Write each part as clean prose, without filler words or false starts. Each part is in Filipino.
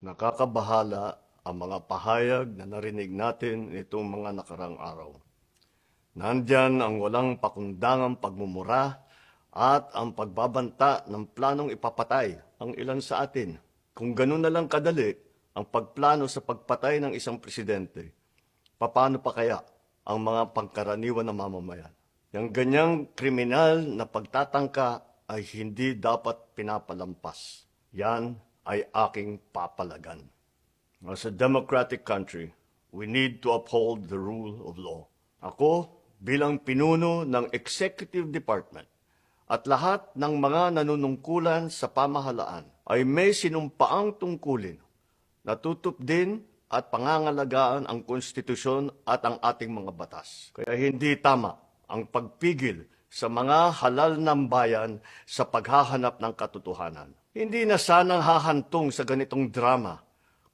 Nakakabahala ang mga pahayag na narinig natin nitong mga nakarang araw. Nandyan ang walang pakundangang pagmumura at ang pagbabanta ng planong ipapatay ang ilan sa atin. Kung ganun na lang kadali ang pagplano sa pagpatay ng isang presidente, paano pa kaya ang mga pangkaraniwan na mamamayan? Yang ganyang kriminal na pagtatangka ay hindi dapat pinapalampas. Yan ay aking papalagan. As a democratic country, we need to uphold the rule of law. Ako, bilang pinuno ng Executive Department at lahat ng mga nanunungkulan sa pamahalaan ay may sinumpaang tungkulin na tutupdin at pangangalagaan ang konstitusyon at ang ating mga batas. Kaya hindi tama ang pagpigil sa mga halal ng bayan sa paghahanap ng katotohanan. Hindi na sanang hahantong sa ganitong drama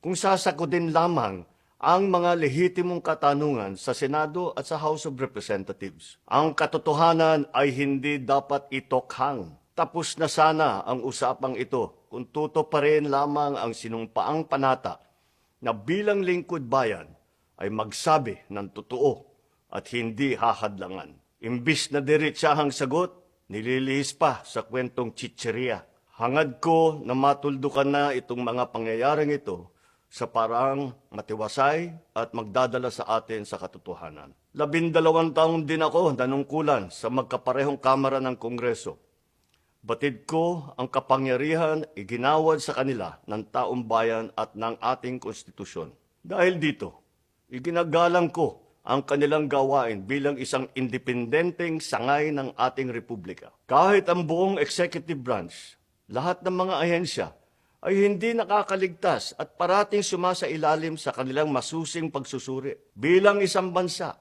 kung sasagutin lamang ang mga lehitimong katanungan sa Senado at sa House of Representatives. Ang katotohanan ay hindi dapat itokhang. Tapos na sana ang usapang ito kung tutuparin lamang ang sinumpaang panata na bilang lingkod bayan ay magsabi ng totoo at hindi hahadlangan. Imbis na diretsahang sagot, nililihis pa sa kwentong chicheria. Hangad ko na matuldukan na itong mga pangyayaring ito sa paraang matiwasay at magdadala sa atin sa katotohanan. 12 taon din ako nanungkulan sa magkaparehong kamara ng Kongreso. Batid ko ang kapangyarihan iginawad sa kanila ng taong bayan at ng ating konstitusyon. Dahil dito, iginagalang ko ang kanilang gawain bilang isang independenteng sangay ng ating republika. Kahit ang buong executive branch, lahat ng mga ahensya ay hindi nakakaligtas at parating sumasailalim sa kanilang masusing pagsusuri. Bilang isang bansa,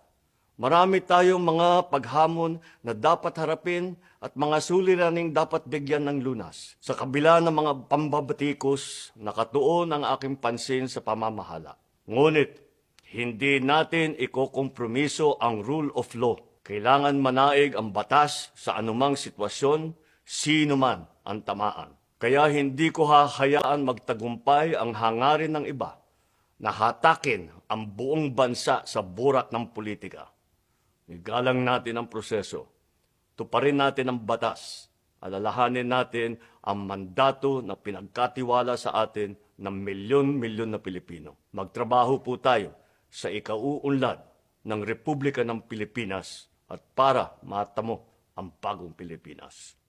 marami tayong mga paghamon na dapat harapin at mga suliraning dapat bigyan ng lunas. Sa kabila ng mga pambabatikos, nakatuon ang aking pansin sa pamamahala. Ngunit, hindi natin ikokompromiso ang rule of law. Kailangan manaig ang batas sa anumang sitwasyon, sino man ang tamaan. Kaya hindi ko hahayaan magtagumpay ang hangarin ng iba na hatakin ang buong bansa sa burak ng politika. Igalang natin ang proseso. Tuparin natin ang batas. Alalahanin natin ang mandato na pinagkatiwala sa atin ng milyon-milyon na Pilipino. Magtrabaho po tayo sa ikauunlad ng Republika ng Pilipinas at para matamo ang bagong Pilipinas.